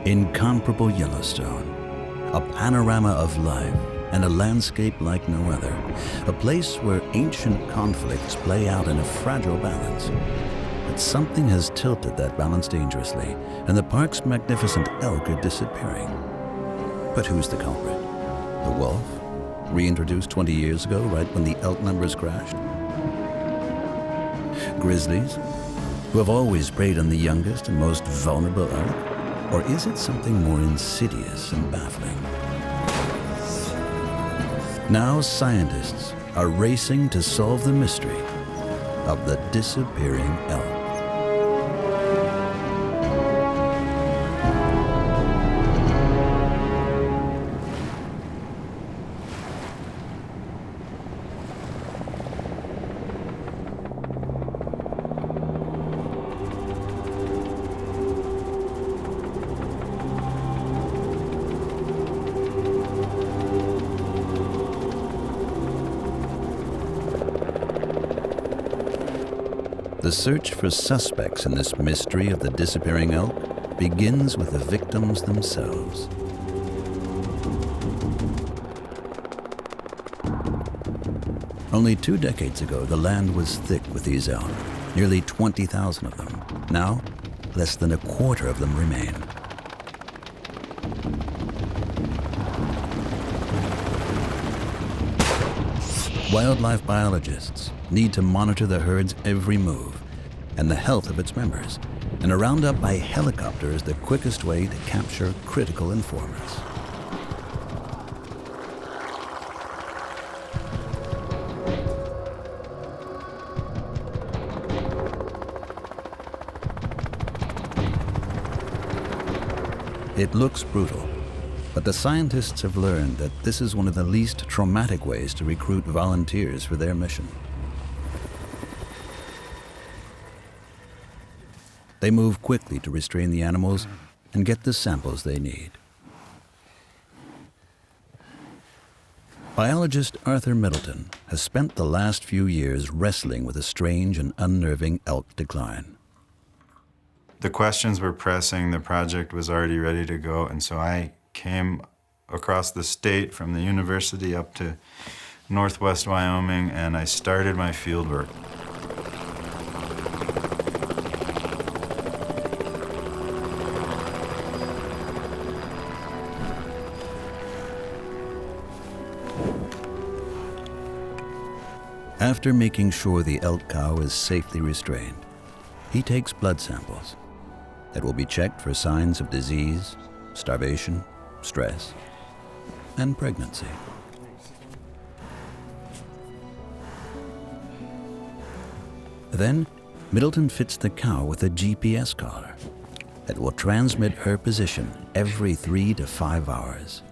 Incomparable Yellowstone, a panorama of life and a landscape like no other, a place where ancient conflicts play out in a fragile balance. But something has tilted that balance dangerously, and the park's magnificent elk are disappearing. But who's the culprit? The wolf, reintroduced 20 years ago, right when the elk numbers crashed? Grizzlies, who have always preyed on the youngest and most vulnerable elk? Or is it something more insidious and baffling? Now scientists are racing to solve the mystery of the disappearing elk. The search for suspects in this mystery of the disappearing elk begins with the victims themselves. Only 2 decades ago, the land was thick with these elk, nearly 20,000 of them. Now, less than a quarter of them remain. Wildlife biologists need to monitor the herd's every move and the health of its members, and a roundup by helicopter is the quickest way to capture critical informants. It looks brutal, but the scientists have learned that this is one of the least traumatic ways to recruit volunteers for their mission. They move quickly to restrain the animals and get the samples they need. Biologist Arthur Middleton has spent the last few years wrestling with a strange and unnerving elk decline. The questions were pressing, the project was already ready to go, and so I came across the state from the university up to northwest Wyoming, and I started my fieldwork. After making sure the elk cow is safely restrained, he takes blood samples that will be checked for signs of disease, starvation, stress, and pregnancy. Then, Middleton fits the cow with a GPS collar that will transmit her position every 3 to 5 hours.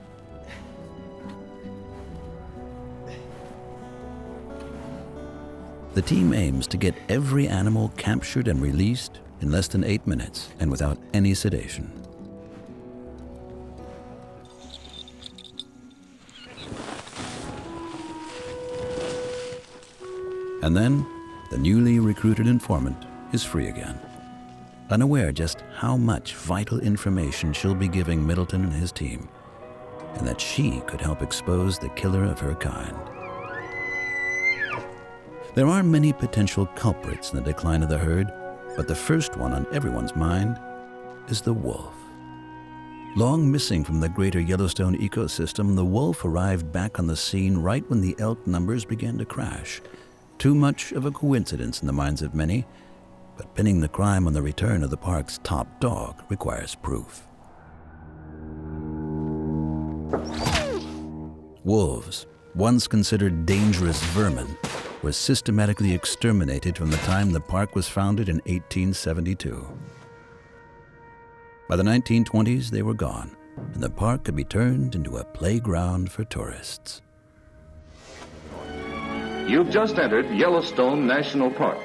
The team aims to get every animal captured and released in less than 8 minutes and without any sedation. And then, the newly recruited informant is free again, unaware just how much vital information she'll be giving Middleton and his team, and that she could help expose the killer of her kind. There are many potential culprits in the decline of the herd, but the first one on everyone's mind is the wolf. Long missing from the greater Yellowstone ecosystem, the wolf arrived back on the scene right when the elk numbers began to crash. Too much of a coincidence in the minds of many, but pinning the crime on the return of the park's top dog requires proof. Wolves, once considered dangerous vermin, were systematically exterminated from the time the park was founded in 1872. By the 1920s, they were gone, and the park could be turned into a playground for tourists. You've just entered Yellowstone National Park.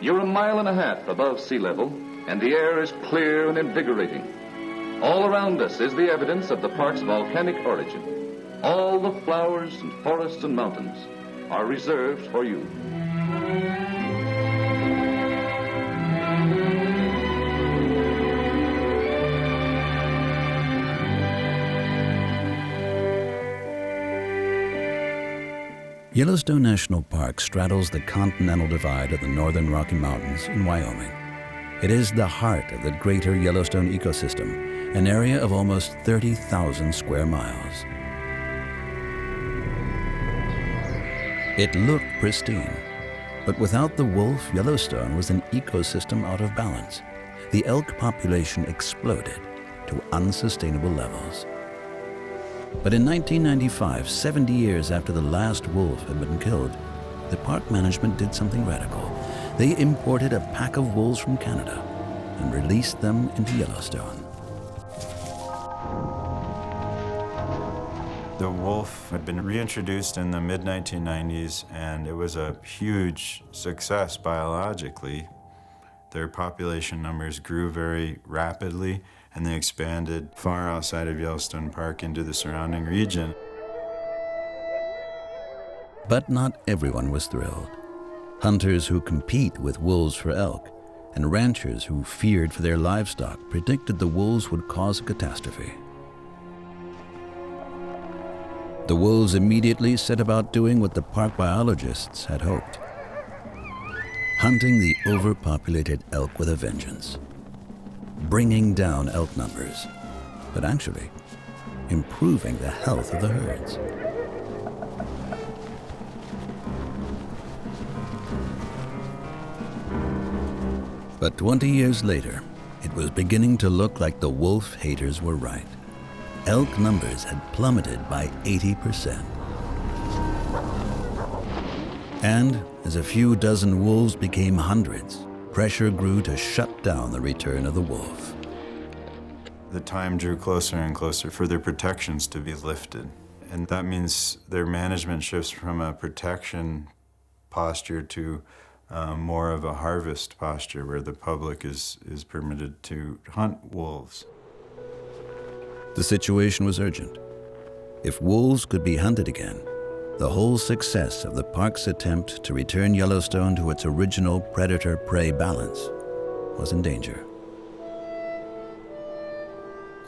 You're 1.5 miles above sea level, and the air is clear and invigorating. All around us is the evidence of the park's volcanic origin. All the flowers and forests and mountains are reserved for you. Yellowstone National Park straddles the continental divide of the northern Rocky Mountains in Wyoming. It is the heart of the greater Yellowstone ecosystem, an area of almost 30,000 square miles. It looked pristine, but without the wolf, Yellowstone was an ecosystem out of balance. The elk population exploded to unsustainable levels. But in 1995, 70 years after the last wolf had been killed, the park management did something radical. They imported a pack of wolves from Canada and released them into Yellowstone. The wolf had been reintroduced in the mid-1990s, and it was a huge success biologically. Their population numbers grew very rapidly, and they expanded far outside of Yellowstone Park into the surrounding region. But not everyone was thrilled. Hunters who compete with wolves for elk and ranchers who feared for their livestock predicted the wolves would cause a catastrophe. The wolves immediately set about doing what the park biologists had hoped: hunting the overpopulated elk with a vengeance, bringing down elk numbers, but actually improving the health of the herds. But 20 years later, it was beginning to look like the wolf haters were right. Elk numbers had plummeted by 80%. And as a few dozen wolves became hundreds, pressure grew to shut down the return of the wolf. The time drew closer and closer for their protections to be lifted. And that means their management shifts from a protection posture to more of a harvest posture, where the public is permitted to hunt wolves. The situation was urgent. If wolves could be hunted again, the whole success of the park's attempt to return Yellowstone to its original predator-prey balance was in danger.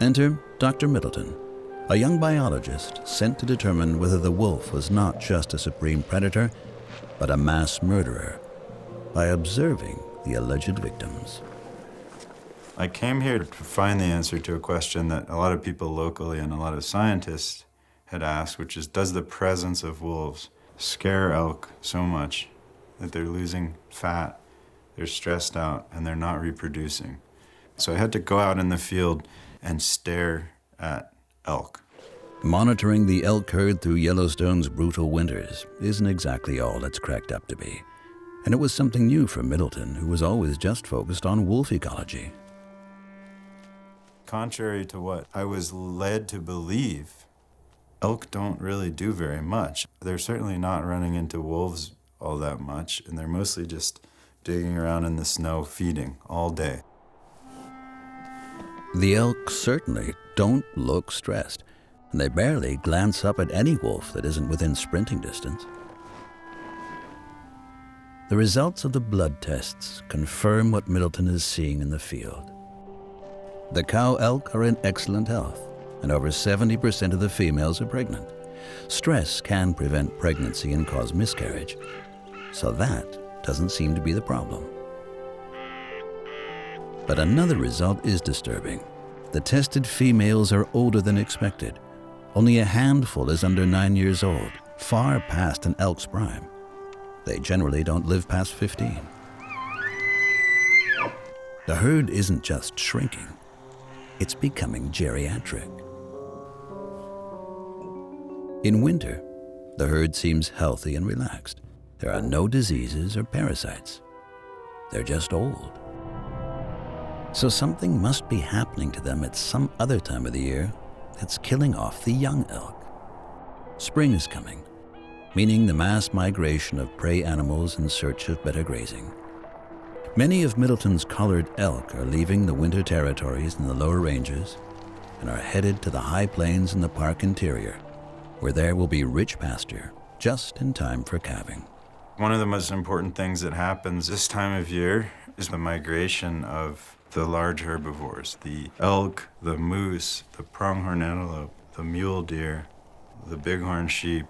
Enter Dr. Middleton, a young biologist sent to determine whether the wolf was not just a supreme predator, but a mass murderer, by observing the alleged victims. I came here to find the answer to a question that a lot of people locally and a lot of scientists had asked, which is, does the presence of wolves scare elk so much that they're losing fat, they're stressed out, and they're not reproducing? So I had to go out in the field and stare at elk. Monitoring the elk herd through Yellowstone's brutal winters isn't exactly all it's cracked up to be. And it was something new for Middleton, who was always just focused on wolf ecology. Contrary to what I was led to believe, elk don't really do very much. They're certainly not running into wolves all that much, and they're mostly just digging around in the snow feeding all day. The elk certainly don't look stressed, and they barely glance up at any wolf that isn't within sprinting distance. The results of the blood tests confirm what Middleton is seeing in the field. The cow elk are in excellent health, and over 70% of the females are pregnant. Stress can prevent pregnancy and cause miscarriage, so that doesn't seem to be the problem. But another result is disturbing. The tested females are older than expected. Only a handful is under 9 years old, far past an elk's prime. They generally don't live past 15. The herd isn't just shrinking, it's becoming geriatric. In winter, the herd seems healthy and relaxed. There are no diseases or parasites. They're just old. So something must be happening to them at some other time of the year that's killing off the young elk. Spring is coming, meaning the mass migration of prey animals in search of better grazing. Many of Middleton's collared elk are leaving the winter territories in the lower ranges and are headed to the high plains in the park interior, where there will be rich pasture just in time for calving. One of the most important things that happens this time of year is the migration of the large herbivores, the elk, the moose, the pronghorn antelope, the mule deer, the bighorn sheep,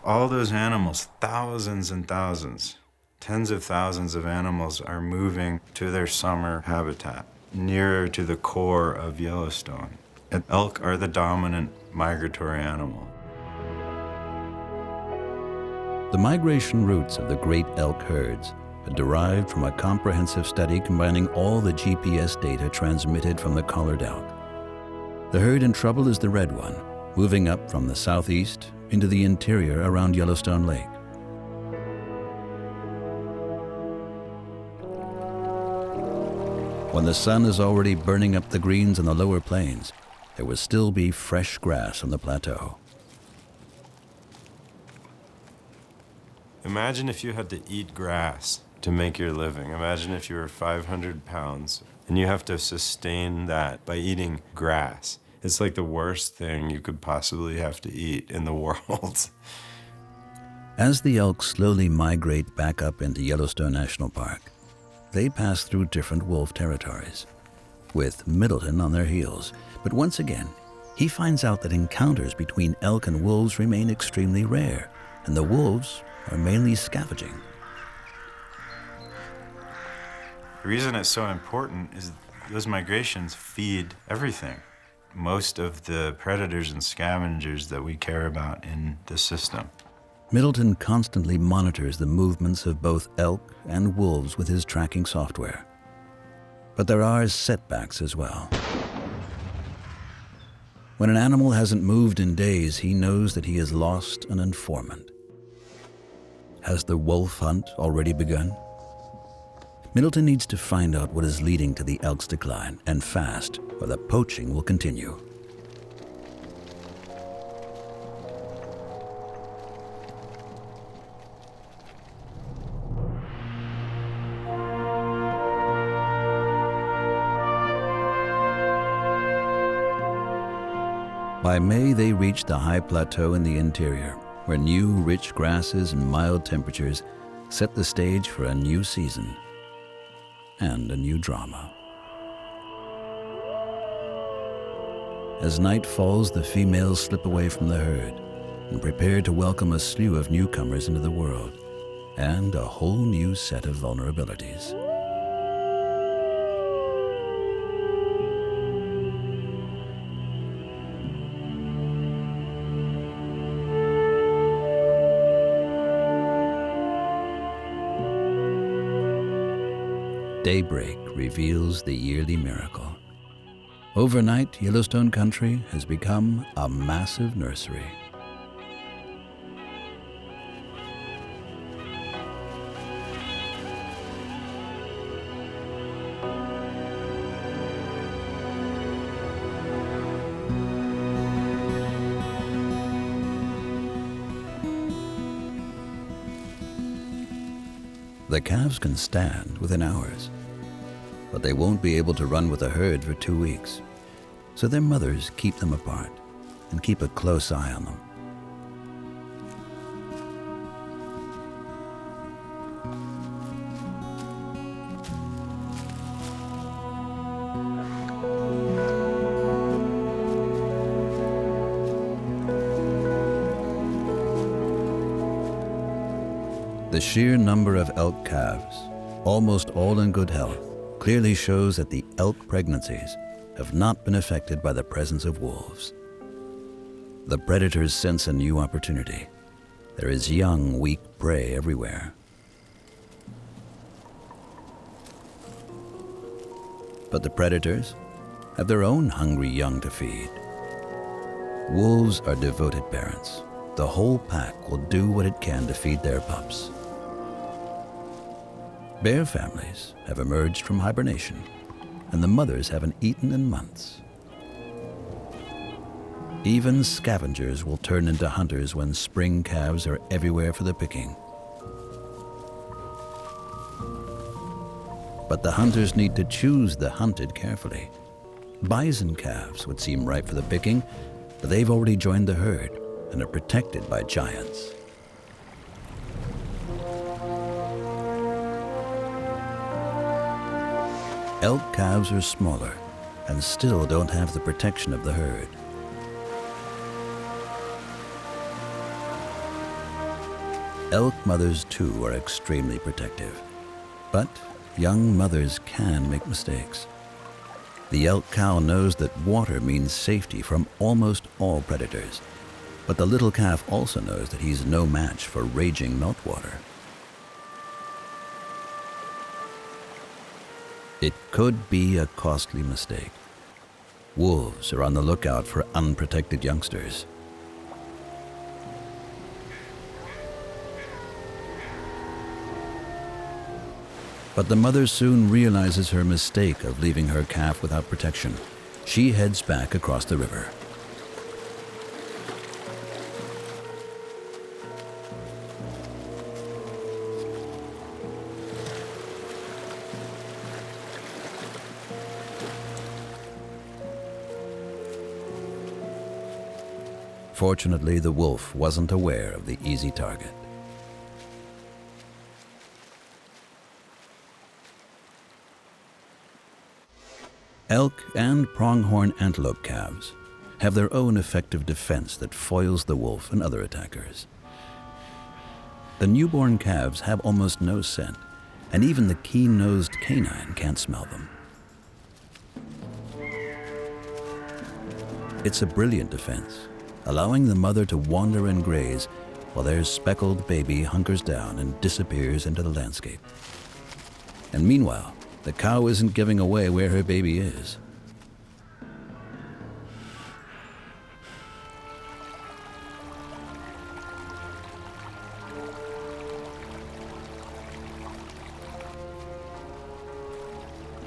All those animals, thousands and thousands, tens of thousands of animals are moving to their summer habitat, nearer to the core of Yellowstone. And elk are the dominant migratory animal. The migration routes of the great elk herds are derived from a comprehensive study combining all the GPS data transmitted from the collared elk. The herd in trouble is the red one, moving up from the southeast into the interior around Yellowstone Lake. When the sun is already burning up the greens on the lower plains, there will still be fresh grass on the plateau. Imagine if you had to eat grass to make your living. Imagine if you were 500 pounds and you have to sustain that by eating grass. It's like the worst thing you could possibly have to eat in the world. As the elk slowly migrate back up into Yellowstone National Park, they pass through different wolf territories, with Middleton on their heels. But once again, he finds out that encounters between elk and wolves remain extremely rare, and the wolves are mainly scavenging. The reason it's so important is those migrations feed everything. Most of the predators and scavengers that we care about in the system. Middleton constantly monitors the movements of both elk and wolves with his tracking software. But there are setbacks as well. When an animal hasn't moved in days, he knows that he has lost an informant. Has the wolf hunt already begun? Middleton needs to find out what is leading to the elk's decline, and fast, or the poaching will continue. By May, they reach the high plateau in the interior, where new, rich grasses and mild temperatures set the stage for a new season and a new drama. As night falls, the females slip away from the herd and prepare to welcome a slew of newcomers into the world and a whole new set of vulnerabilities. Daybreak reveals the yearly miracle. Overnight, Yellowstone country has become a massive nursery. The calves can stand within hours, but they won't be able to run with the herd for 2 weeks. So their mothers keep them apart and keep a close eye on them. The sheer number of elk calves, almost all in good health, clearly shows that the elk pregnancies have not been affected by the presence of wolves. The predators sense a new opportunity. There is young, weak prey everywhere. But the predators have their own hungry young to feed. Wolves are devoted parents. The whole pack will do what it can to feed their pups. Bear families have emerged from hibernation, and the mothers haven't eaten in months. Even scavengers will turn into hunters when spring calves are everywhere for the picking. But the hunters need to choose the hunted carefully. Bison calves would seem ripe for the picking, but they've already joined the herd and are protected by giants. Elk calves are smaller and still don't have the protection of the herd. Elk mothers, too, are extremely protective. But young mothers can make mistakes. The elk cow knows that water means safety from almost all predators, but the little calf also knows that he's no match for raging meltwater. It could be a costly mistake. Wolves are on the lookout for unprotected youngsters. But the mother soon realizes her mistake of leaving her calf without protection. She heads back across the river. Fortunately, the wolf wasn't aware of the easy target. Elk and pronghorn antelope calves have their own effective defense that foils the wolf and other attackers. The newborn calves have almost no scent, and even the keen-nosed canine can't smell them. It's a brilliant defense, allowing the mother to wander and graze while their speckled baby hunkers down and disappears into the landscape. And meanwhile, the cow isn't giving away where her baby is.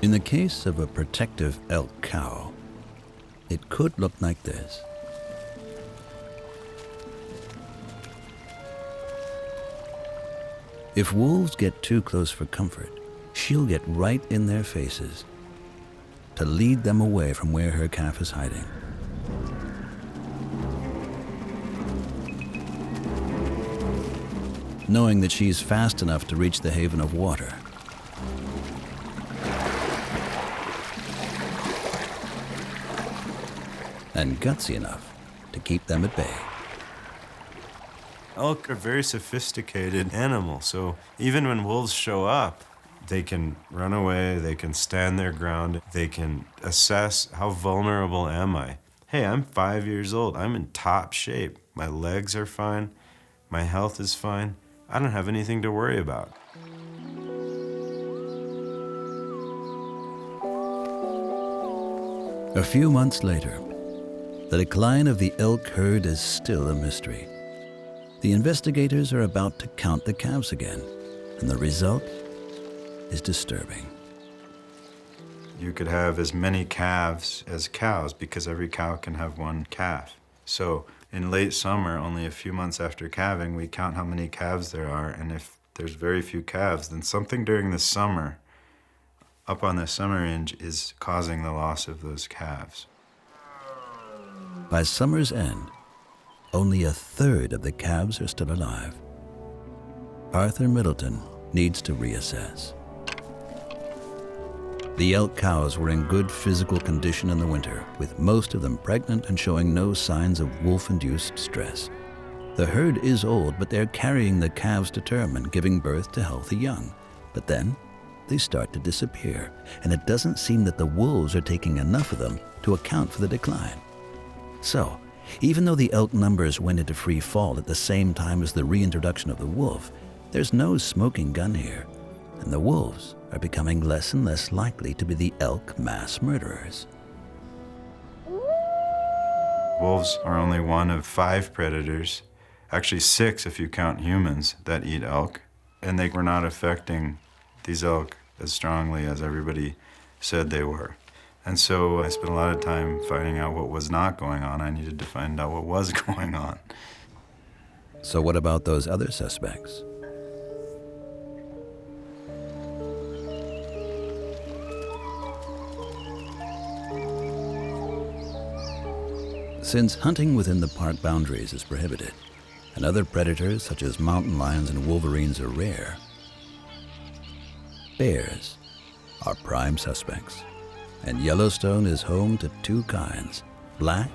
In the case of a protective elk cow, it could look like this. If wolves get too close for comfort, she'll get right in their faces to lead them away from where her calf is hiding. Knowing that she's fast enough to reach the haven of water, and gutsy enough to keep them at bay. Elk are very sophisticated animals, so even when wolves show up, they can run away, they can stand their ground, they can assess how vulnerable am I. Hey, I'm 5 years old, I'm in top shape. My legs are fine, my health is fine. I don't have anything to worry about. A few months later, the decline of the elk herd is still a mystery. The investigators are about to count the calves again, and the result is disturbing. You could have as many calves as cows because every cow can have one calf. So in late summer, only a few months after calving, we count how many calves there are, and if there's very few calves, then something during the summer, up on the summer range, is causing the loss of those calves. By summer's end, only a third of the calves are still alive. Arthur Middleton needs to reassess. The elk cows were in good physical condition in the winter, with most of them pregnant and showing no signs of wolf-induced stress. The herd is old, but they're carrying the calves to term and giving birth to healthy young. But then they start to disappear, and it doesn't seem that the wolves are taking enough of them to account for the decline. So, even though the elk numbers went into free fall at the same time as the reintroduction of the wolf, there's no smoking gun here, and the wolves are becoming less and less likely to be the elk mass murderers. Wolves are only one of 5 predators, actually 6 if you count humans, that eat elk, and they were not affecting these elk as strongly as everybody said they were. And so I spent a lot of time finding out what was not going on. I needed to find out what was going on. So what about those other suspects? Since hunting within the park boundaries is prohibited, and other predators such as mountain lions and wolverines are rare, bears are prime suspects. And Yellowstone is home to 2 kinds, black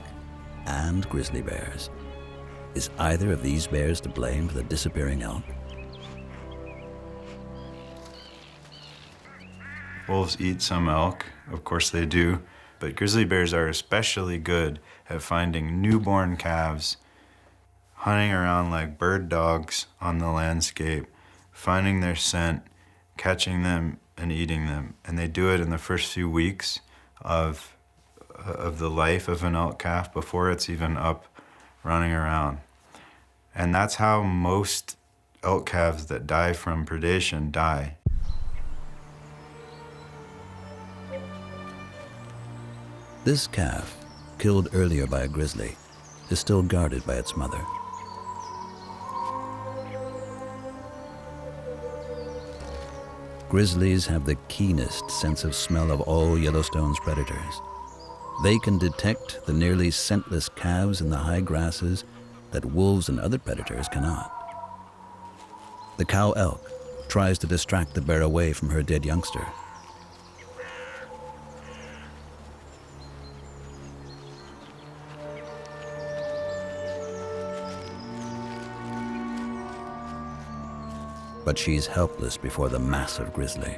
and grizzly bears. Is either of these bears to blame for the disappearing elk? Wolves eat some elk, of course they do, but grizzly bears are especially good at finding newborn calves, hunting around like bird dogs on the landscape, finding their scent, catching them, and eating them. And they do it in the first few weeks of the life of an elk calf before it's even up running around. And that's how most elk calves that die from predation die. This calf, killed earlier by a grizzly, is still guarded by its mother. Grizzlies have the keenest sense of smell of all Yellowstone's predators. They can detect the nearly scentless calves in the high grasses that wolves and other predators cannot. The cow elk tries to distract the bear away from her dead youngster. But she's helpless before the massive grizzly.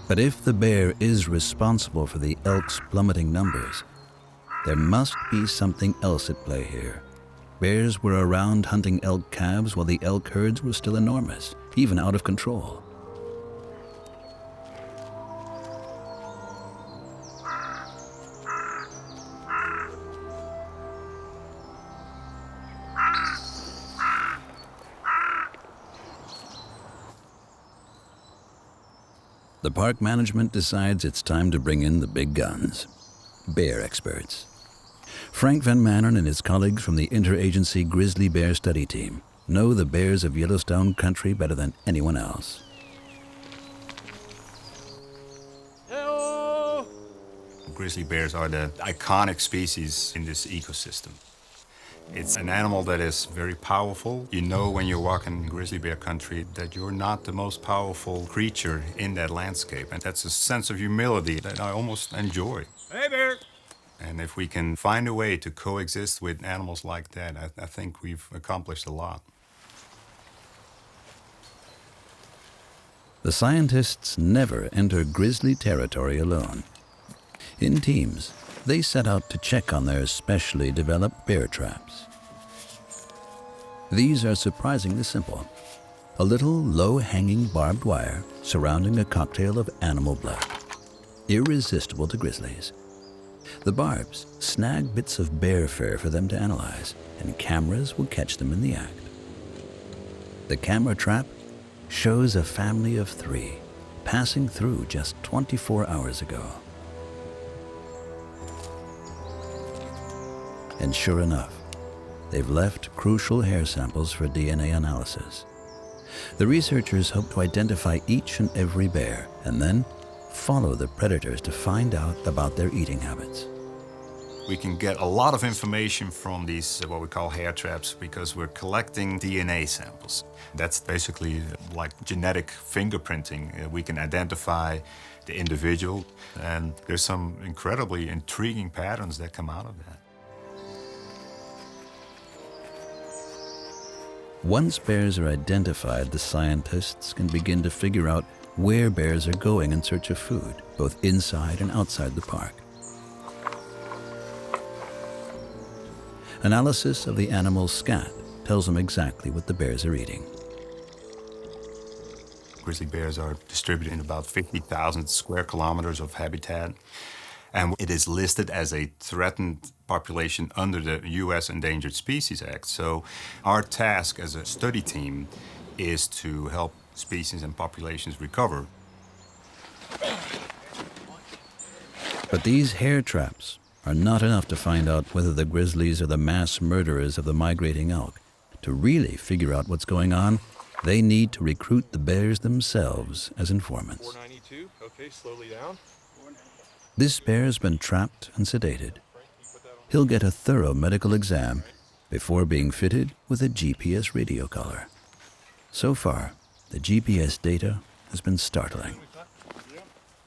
But if the bear is responsible for the elk's plummeting numbers, there must be something else at play here. Bears were around hunting elk calves while the elk herds were still enormous, even out of control. The park management decides it's time to bring in the big guns, bear experts. Frank Van Manneren and his colleagues from the interagency Grizzly Bear Study Team know the bears of Yellowstone country better than anyone else. Hello. Grizzly bears are the iconic species in this ecosystem. It's an animal that is very powerful. You know when you're walking in grizzly bear country that you're not the most powerful creature in that landscape. And that's a sense of humility that I almost enjoy. Hey, bear! And if we can find a way to coexist with animals like that, I think we've accomplished a lot. The scientists never enter grizzly territory alone. In teams, they set out to check on their specially developed bear traps. These are surprisingly simple. A little low-hanging barbed wire surrounding a cocktail of animal blood. Irresistible to grizzlies. The barbs snag bits of bear fur for them to analyze, and cameras will catch them in the act. The camera trap shows a family of 3 passing through just 24 hours ago. And sure enough, they've left crucial hair samples for DNA analysis. The researchers hope to identify each and every bear and then follow the predators to find out about their eating habits. We can get a lot of information from these, what we call hair traps, because we're collecting DNA samples. That's basically like genetic fingerprinting. We can identify the individual, and there's some incredibly intriguing patterns that come out of that. Once bears are identified, the scientists can begin to figure out where bears are going in search of food, both inside and outside the park. Analysis of the animal's scat tells them exactly what the bears are eating. Grizzly bears are distributed in about 50,000 square kilometers of habitat, and it is listed as a threatened population under the U.S. Endangered Species Act. So our task as a study team is to help species and populations recover. But these hair traps are not enough to find out whether the grizzlies are the mass murderers of the migrating elk. To really figure out what's going on, they need to recruit the bears themselves as informants. 492, okay, slowly down. This bear's been trapped and sedated. He'll get a thorough medical exam before being fitted with a GPS radio collar. So far, the GPS data has been startling.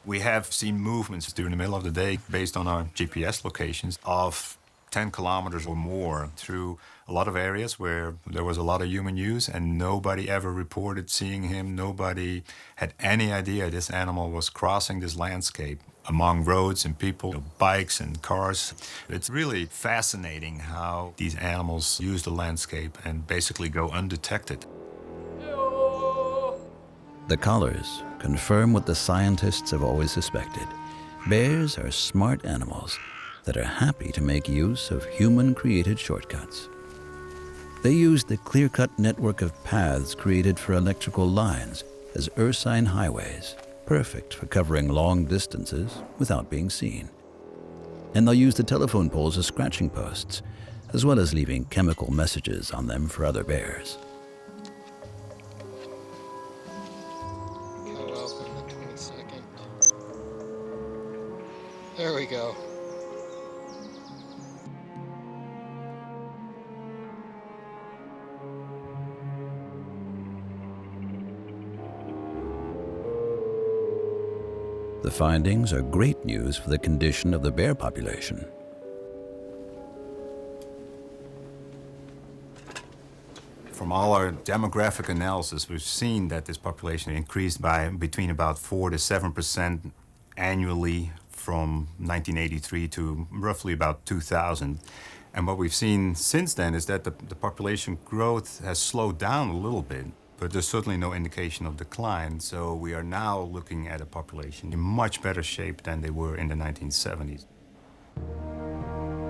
We have seen movements during the middle of the day based on our GPS locations of 10 kilometers or more through a lot of areas where there was a lot of human use and nobody ever reported seeing him. Nobody had any idea this animal was crossing this landscape among roads and people, bikes and cars. It's really fascinating how these animals use the landscape and basically go undetected. The collars confirm what the scientists have always suspected. Bears are smart animals that are happy to make use of human-created shortcuts. They use the clear-cut network of paths created for electrical lines as ursine highways, perfect for covering long distances without being seen. And they'll use the telephone poles as scratching posts, as well as leaving chemical messages on them for other bears. There we go. The findings are great news for the condition of the bear population. From all our demographic analysis, we've seen that this population increased by between about 4 to 7% annually from 1983 to roughly about 2000. And what we've seen since then is that the population growth has slowed down a little bit, but there's certainly no indication of decline. So we are now looking at a population in much better shape than they were in the 1970s.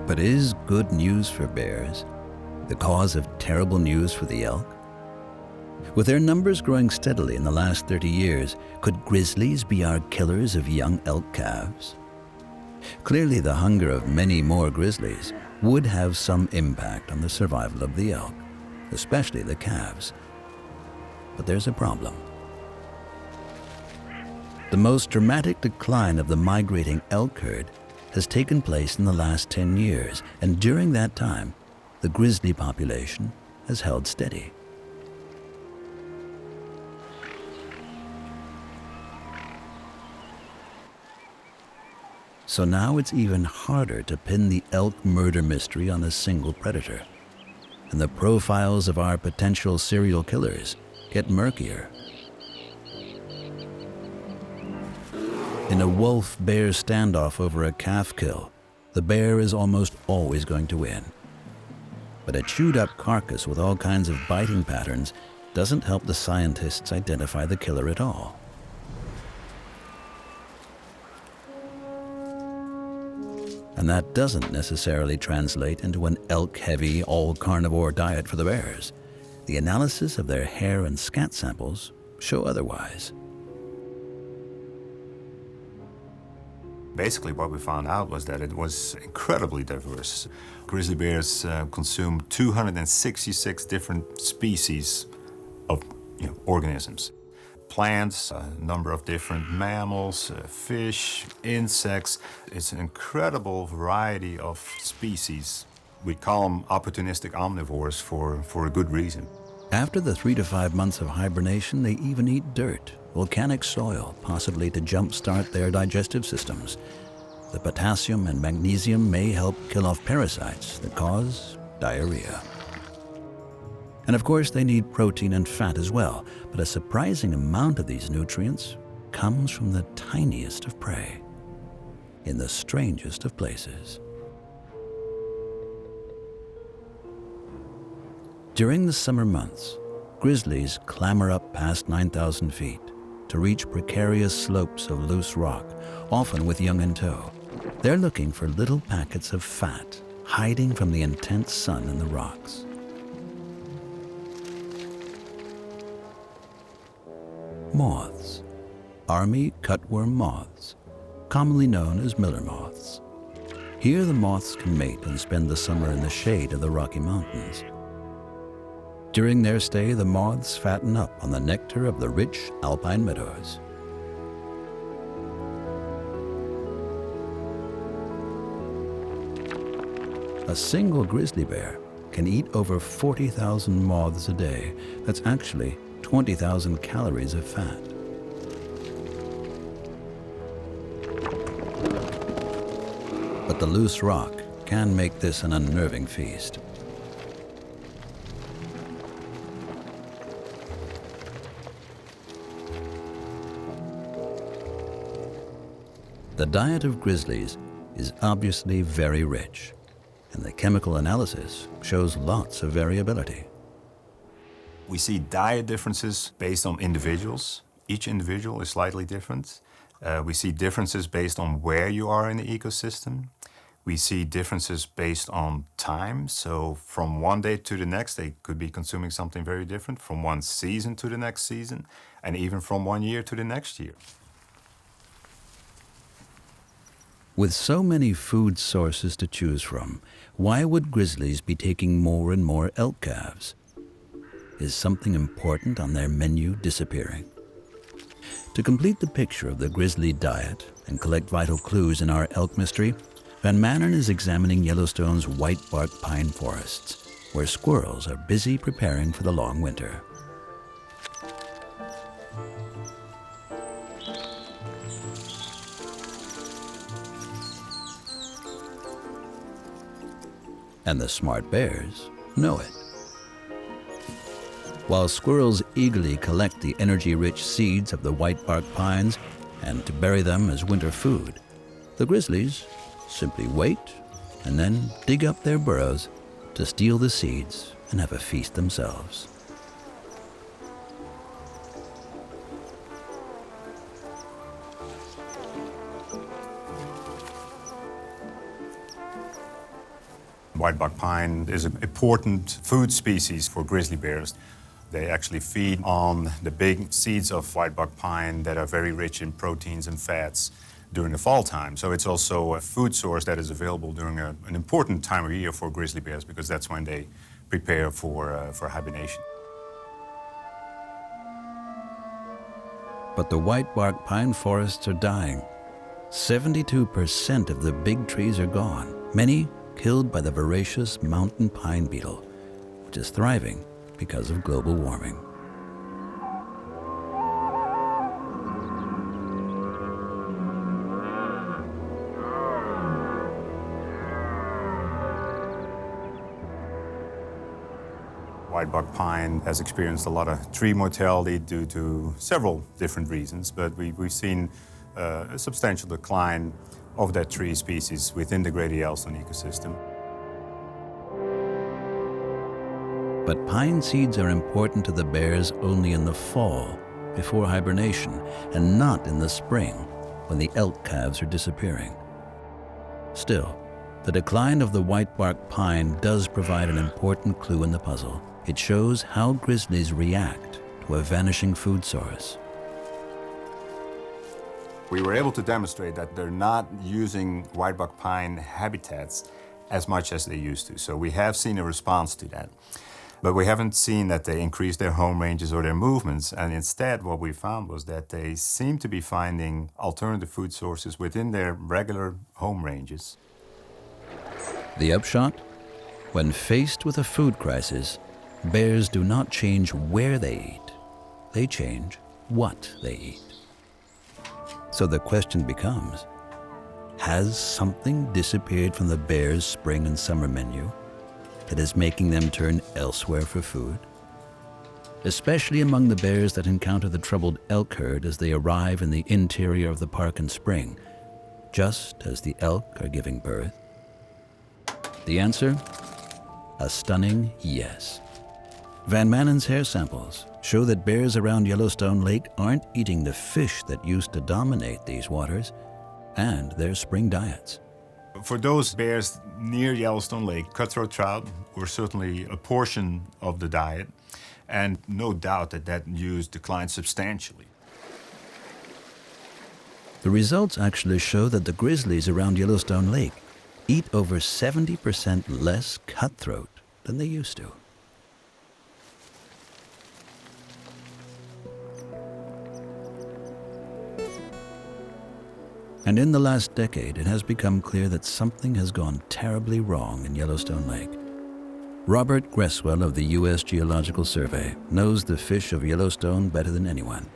But is good news for bears the cause of terrible news for the elk? With their numbers growing steadily in the last 30 years, could grizzlies be our killers of young elk calves? Clearly, the hunger of many more grizzlies would have some impact on the survival of the elk, especially the calves. But there's a problem. The most dramatic decline of the migrating elk herd has taken place in the last 10 years, and during that time, the grizzly population has held steady. So now it's even harder to pin the elk murder mystery on a single predator, and the profiles of our potential serial killers get murkier. In a wolf-bear standoff over a calf kill, the bear is almost always going to win. But a chewed-up carcass with all kinds of biting patterns doesn't help the scientists identify the killer at all. And that doesn't necessarily translate into an elk-heavy, all-carnivore diet for the bears. The analysis of their hair and scat samples show otherwise. Basically, what we found out was that it was incredibly diverse. Grizzly bears consume 266 different species of organisms. Plants, a number of different mammals, fish, insects. It's an incredible variety of species. We call them opportunistic omnivores for a good reason. After the 3 to 5 months of hibernation, they even eat dirt, volcanic soil, possibly to jumpstart their digestive systems. The potassium and magnesium may help kill off parasites that cause diarrhea. And of course, they need protein and fat as well, but a surprising amount of these nutrients comes from the tiniest of prey, in the strangest of places. During the summer months, grizzlies clamber up past 9,000 feet to reach precarious slopes of loose rock, often with young in tow. They're looking for little packets of fat hiding from the intense sun in the rocks. Moths, army cutworm moths, commonly known as miller moths. Here the moths can mate and spend the summer in the shade of the Rocky Mountains. During their stay, the moths fatten up on the nectar of the rich alpine meadows. A single grizzly bear can eat over 40,000 moths a day. That's actually 20,000 calories of fat. But the loose rock can make this an unnerving feast. The diet of grizzlies is obviously very rich, and the chemical analysis shows lots of variability. We see diet differences based on individuals. Each individual is slightly different. We see differences based on where you are in the ecosystem. We see differences based on time. So from one day to the next, they could be consuming something very different, from one season to the next season, and even from one year to the next year. With so many food sources to choose from, why would grizzlies be taking more and more elk calves? Is something important on their menu disappearing? To complete the picture of the grizzly diet and collect vital clues in our elk mystery, Van Manen is examining Yellowstone's white bark pine forests, where squirrels are busy preparing for the long winter. And the smart bears know it. While squirrels eagerly collect the energy-rich seeds of the white bark pines and to bury them as winter food, the grizzlies simply wait and then dig up their burrows to steal the seeds and have a feast themselves. Whitebark pine is an important food species for grizzly bears. They actually feed on the big seeds of whitebark pine that are very rich in proteins and fats during the fall time. So it's also a food source that is available during an important time of year for grizzly bears, because that's when they prepare for hibernation. But the whitebark pine forests are dying. 72% of the big trees are gone, many killed by the voracious mountain pine beetle, which is thriving because of global warming. Whitebark pine has experienced a lot of tree mortality due to several different reasons, but we've seen a substantial decline of that tree species within the Greater Yellowstone ecosystem. But pine seeds are important to the bears only in the fall, before hibernation, and not in the spring, when the elk calves are disappearing. Still, the decline of the whitebark pine does provide an important clue in the puzzle. It shows how grizzlies react to a vanishing food source. We were able to demonstrate that they're not using whitebark pine habitats as much as they used to. So we have seen a response to that. But we haven't seen that they increase their home ranges or their movements. And instead, what we found was that they seem to be finding alternative food sources within their regular home ranges. The upshot? When faced with a food crisis, bears do not change where they eat. They change what they eat. So the question becomes, has something disappeared from the bears' spring and summer menu that is making them turn elsewhere for food? Especially among the bears that encounter the troubled elk herd as they arrive in the interior of the park in spring, just as the elk are giving birth? The answer? A stunning yes. Van Manen's hair samples show that bears around Yellowstone Lake aren't eating the fish that used to dominate these waters and their spring diets. For those bears near Yellowstone Lake, cutthroat trout were certainly a portion of the diet, and no doubt that use declined substantially. The results actually show that the grizzlies around Yellowstone Lake eat over 70% less cutthroat than they used to. And in the last decade, it has become clear that something has gone terribly wrong in Yellowstone Lake. Robert Gresswell of the U.S. Geological Survey knows the fish of Yellowstone better than anyone,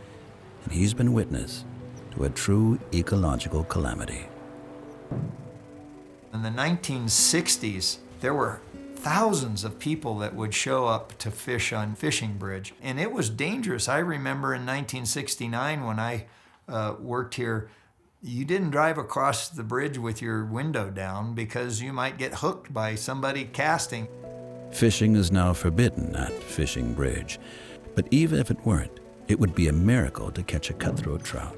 and he's been witness to a true ecological calamity. In the 1960s, there were thousands of people that would show up to fish on Fishing Bridge, and it was dangerous. I remember in 1969 when I worked here, you didn't drive across the bridge with your window down because you might get hooked by somebody casting. Fishing is now forbidden at Fishing Bridge, but even if it weren't, it would be a miracle to catch a cutthroat trout.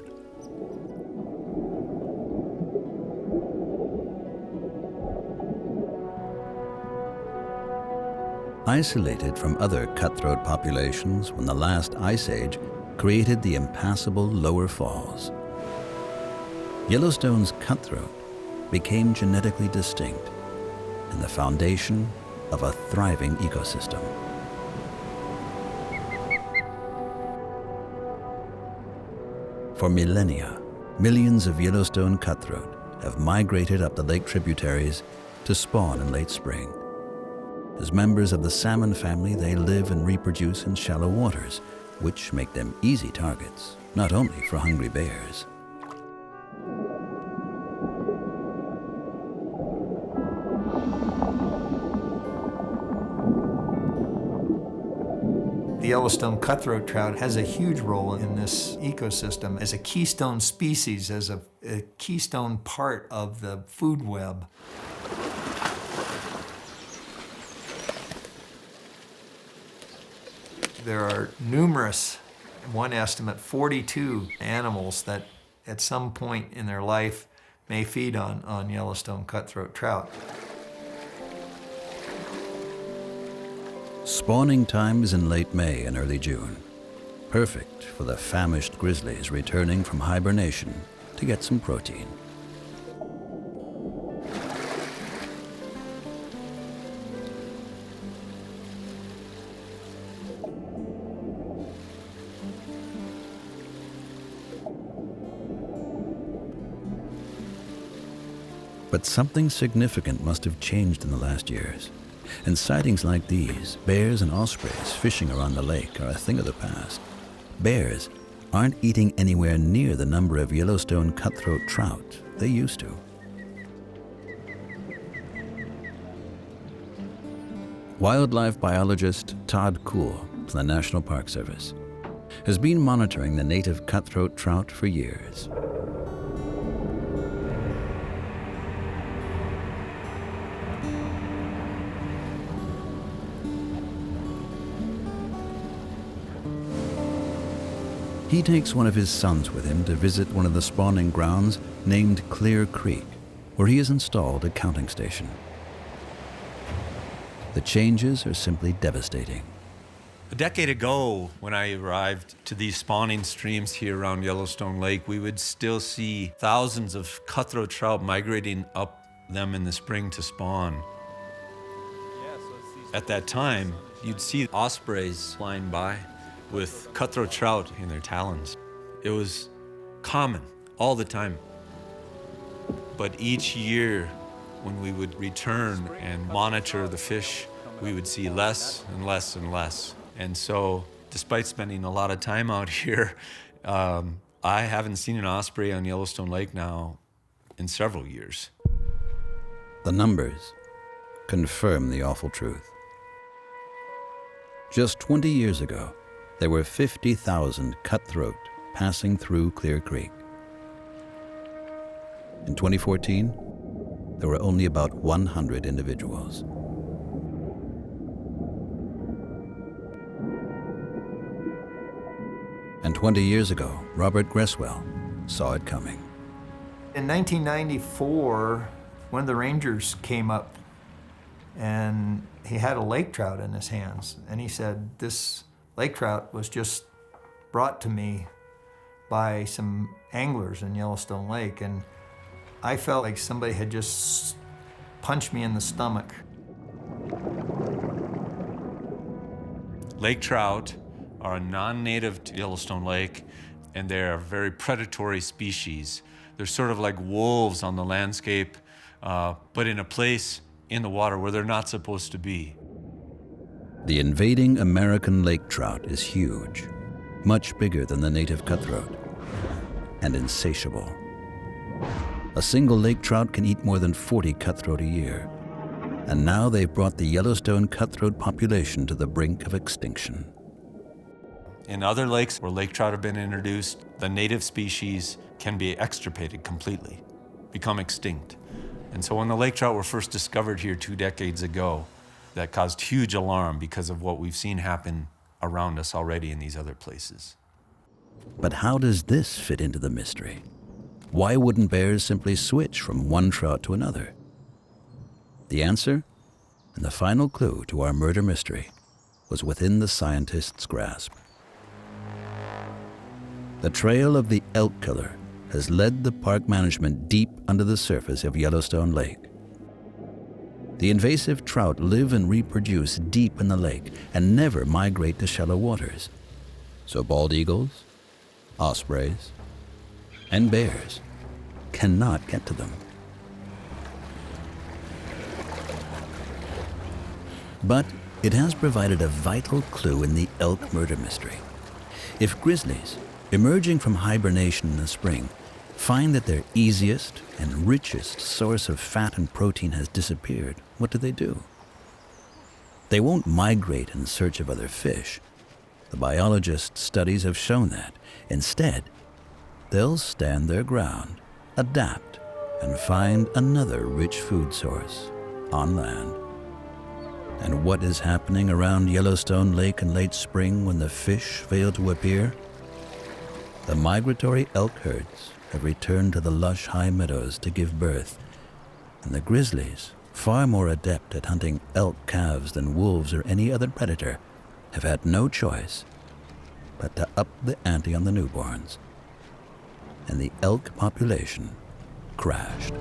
Isolated from other cutthroat populations when the last ice age created the impassable lower falls, Yellowstone's cutthroat became genetically distinct and the foundation of a thriving ecosystem. For millennia, millions of Yellowstone cutthroat have migrated up the lake tributaries to spawn in late spring. As members of the salmon family, they live and reproduce in shallow waters, which make them easy targets, not only for hungry bears. The Yellowstone cutthroat trout has a huge role in this ecosystem as a keystone species, as a keystone part of the food web. There are numerous, one estimate, 42 animals that at some point in their life may feed on Yellowstone cutthroat trout. Spawning time is in late May and early June, perfect for the famished grizzlies returning from hibernation to get some protein. But something significant must have changed in the last years. And sightings like these, bears and ospreys fishing around the lake, are a thing of the past. Bears aren't eating anywhere near the number of Yellowstone cutthroat trout they used to. Wildlife biologist Todd Kuhl from the National Park Service has been monitoring the native cutthroat trout for years. He takes one of his sons with him to visit one of the spawning grounds named Clear Creek, where he has installed a counting station. The changes are simply devastating. A decade ago, when I arrived to these spawning streams here around Yellowstone Lake, we would still see thousands of cutthroat trout migrating up them in the spring to spawn. At that time, you'd see ospreys flying by with cutthroat trout in their talons. It was common all the time. But each year, when we would return and monitor the fish, we would see less and less and less. And so, despite spending a lot of time out here, I haven't seen an osprey on Yellowstone Lake now in several years. The numbers confirm the awful truth. Just 20 years ago, there were 50,000 cutthroat passing through Clear Creek. In 2014, there were only about 100 individuals. And 20 years ago, Robert Gresswell saw it coming. In 1994, one of the rangers came up and he had a lake trout in his hands. And he said, "This lake trout was just brought to me by some anglers in Yellowstone Lake." And I felt like somebody had just punched me in the stomach. Lake trout are a non-native to Yellowstone Lake, and they're a very predatory species. They're sort of like wolves on the landscape, but in a place in the water where they're not supposed to be. The invading American lake trout is huge, much bigger than the native cutthroat, and insatiable. A single lake trout can eat more than 40 cutthroat a year, and now they've brought the Yellowstone cutthroat population to the brink of extinction. In other lakes where lake trout have been introduced, the native species can be extirpated completely, become extinct. And so when the lake trout were first discovered here 2 decades ago, that caused huge alarm because of what we've seen happen around us already in these other places. But how does this fit into the mystery? Why wouldn't bears simply switch from one trout to another? The answer, and the final clue to our murder mystery, was within the scientists' grasp. The trail of the elk killer has led the park management deep under the surface of Yellowstone Lake. The invasive trout live and reproduce deep in the lake and never migrate to shallow waters. So bald eagles, ospreys, and bears cannot get to them. But it has provided a vital clue in the elk murder mystery. If grizzlies, emerging from hibernation in the spring, find that their easiest and richest source of fat and protein has disappeared, what do? They won't migrate in search of other fish. The biologist studies have shown that. Instead, they'll stand their ground, adapt, and find another rich food source on land. And what is happening around Yellowstone Lake in late spring when the fish fail to appear? The migratory elk herds have returned to the lush high meadows to give birth, and the grizzlies, far more adept at hunting elk calves than wolves or any other predator, have had no choice but to up the ante on the newborns, and the elk population crashed.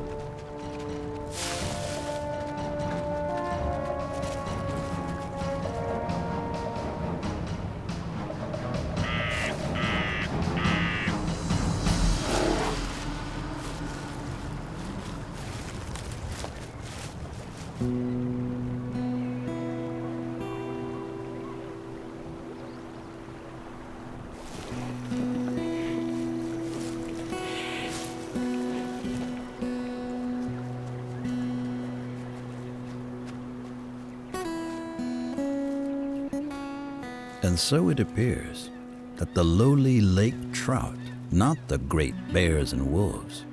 And so it appears that the lowly lake trout, not the great bears and wolves,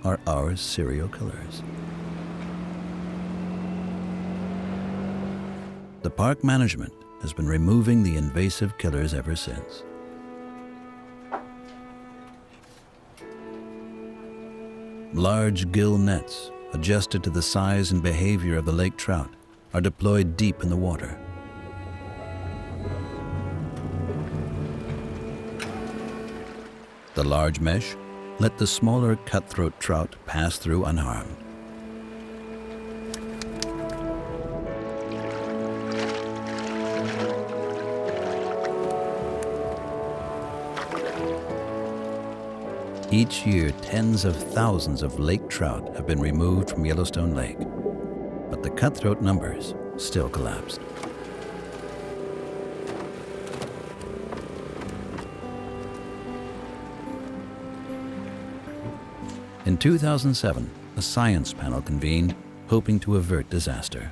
are our serial killers. The park management has been removing the invasive killers ever since. Large gill nets, adjusted to the size and behavior of the lake trout, are deployed deep in the water. The large mesh let the smaller cutthroat trout pass through unharmed. Each year, tens of thousands of lake trout have been removed from Yellowstone Lake, but the cutthroat numbers still collapsed. In 2007, a science panel convened, hoping to avert disaster.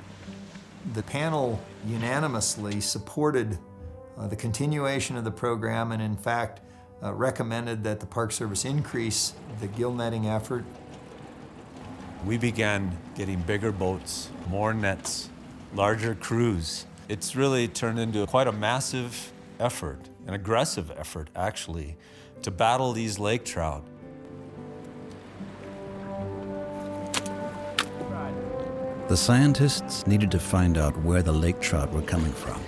The panel unanimously supported the continuation of the program and, in fact, recommended that the Park Service increase the gill netting effort. We began getting bigger boats, more nets, larger crews. It's really turned into quite a massive effort, an aggressive effort, actually, to battle these lake trout. The scientists needed to find out where the lake trout were coming from.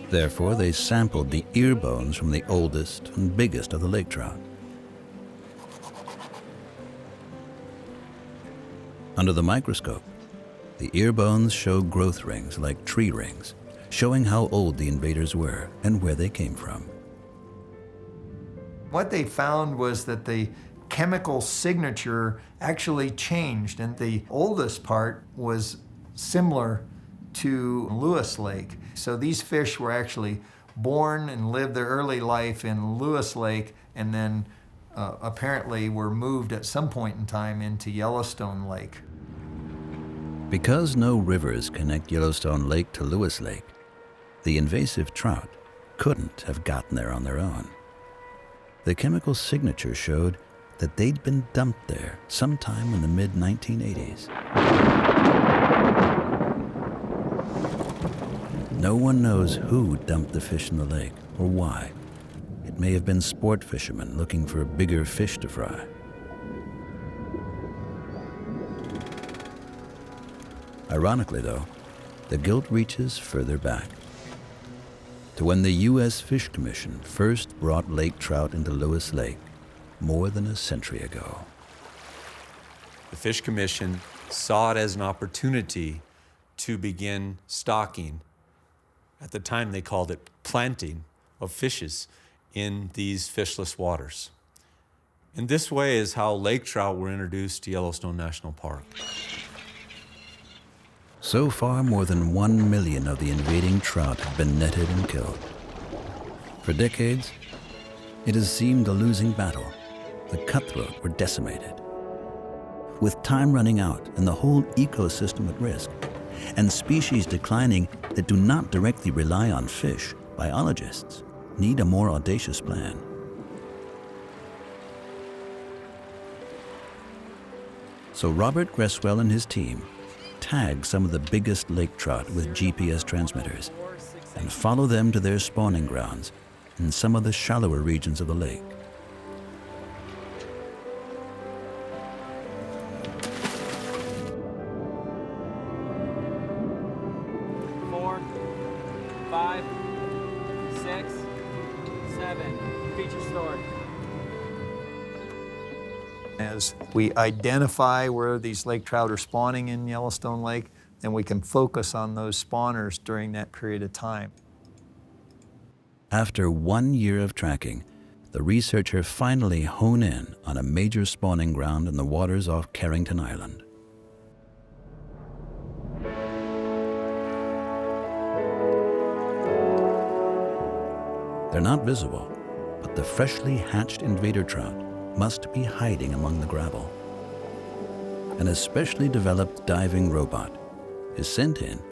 Therefore, they sampled the ear bones from the oldest and biggest of the lake trout. Under the microscope, The ear bones show growth rings like tree rings, showing how old the invaders were and where they came from. What they found was that the chemical signature actually changed, and the oldest part was similar to Lewis Lake. So these fish were actually born and lived their early life in Lewis Lake, and then apparently were moved at some point in time into Yellowstone Lake. Because no rivers connect Yellowstone Lake to Lewis Lake, the invasive trout couldn't have gotten there on their own. The chemical signature showed that they'd been dumped there sometime in the mid-1980s. No one knows who dumped the fish in the lake or why. It may have been sport fishermen looking for bigger fish to fry. Ironically, though, the guilt reaches further back, to when the U.S. Fish Commission first brought lake trout into Lewis Lake more than a century ago. The Fish Commission saw it as an opportunity to begin stocking. At the time, they called it planting of fishes in these fishless waters. In this way is how lake trout were introduced to Yellowstone National Park. So far, more than 1 million of the invading trout have been netted and killed. For decades, it has seemed a losing battle. The cutthroat were decimated. With time running out and the whole ecosystem at risk, and species declining that do not directly rely on fish, biologists need a more audacious plan. So Robert Gresswell and his team tag some of the biggest lake trout with GPS transmitters and follow them to their spawning grounds in some of the shallower regions of the lake. As we identify where these lake trout are spawning in Yellowstone Lake, then we can focus on those spawners during that period of time. After 1 year of tracking, the researcher finally hone in on a major spawning ground in the waters off Carrington Island. They're not visible, but the freshly hatched invader trout must be hiding among the gravel. An especially developed diving robot is sent in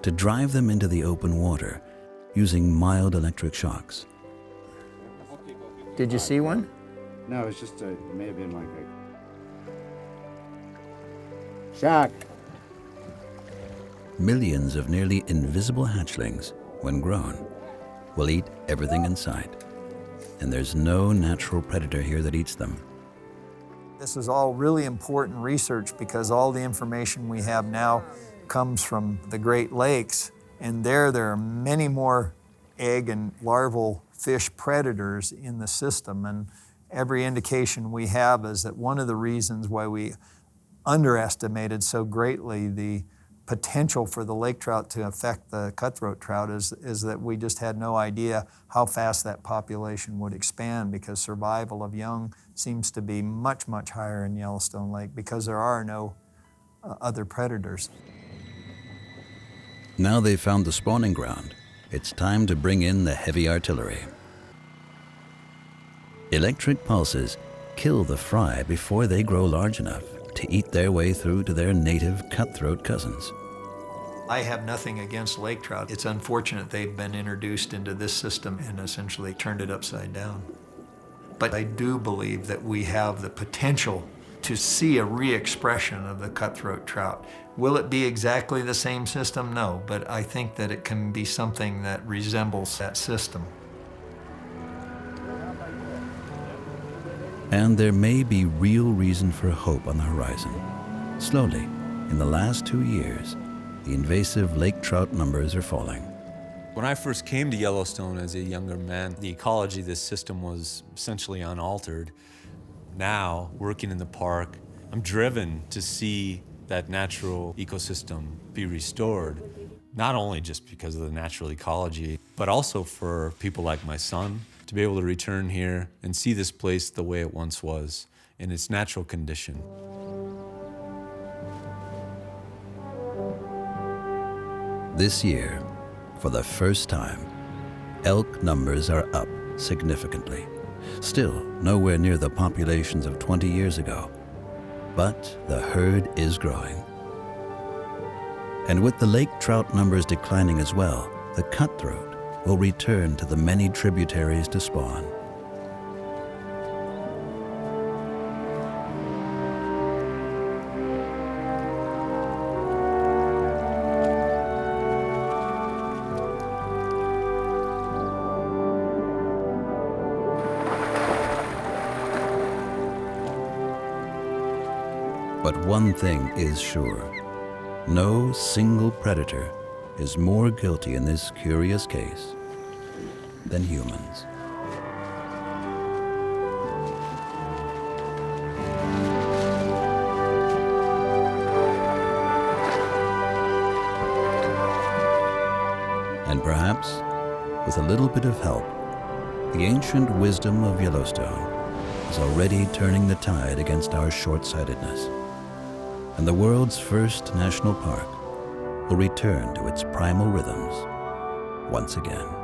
to drive them into the open water using mild electric shocks. Did you see one? No, it's just it may have been like a shock. Millions of nearly invisible hatchlings, when grown, will eat everything in sight. And there's no natural predator here that eats them. This is all really important research because all the information we have now comes from the Great Lakes, and there are many more egg and larval fish predators in the system, and every indication we have is that one of the reasons why we underestimated so greatly the potential for the lake trout to affect the cutthroat trout is that we just had no idea how fast that population would expand, because survival of young seems to be much, much higher in Yellowstone Lake because there are no other predators. Now they've found the spawning ground, it's time to bring in the heavy artillery. Electric pulses kill the fry before they grow large enough to eat their way through to their native cutthroat cousins. I have nothing against lake trout. It's unfortunate they've been introduced into this system and essentially turned it upside down. But I do believe that we have the potential to see a re-expression of the cutthroat trout. Will it be exactly the same system? No, but I think that it can be something that resembles that system. And there may be real reason for hope on the horizon. Slowly, in the last 2 years, the invasive lake trout numbers are falling. When I first came to Yellowstone as a younger man, the ecology of this system was essentially unaltered. Now, working in the park, I'm driven to see that natural ecosystem be restored, not only just because of the natural ecology, but also for people like my son to be able to return here and see this place the way it once was, in its natural condition. This year, for the first time, elk numbers are up significantly. Still nowhere near the populations of 20 years ago, but the herd is growing. And with the lake trout numbers declining as well, the cutthroat will return to the many tributaries to spawn. But one thing is sure. No single predator is more guilty in this curious case than humans. And perhaps, with a little bit of help, the ancient wisdom of Yellowstone is already turning the tide against our short-sightedness. And the world's first national park will return to its primal rhythms once again.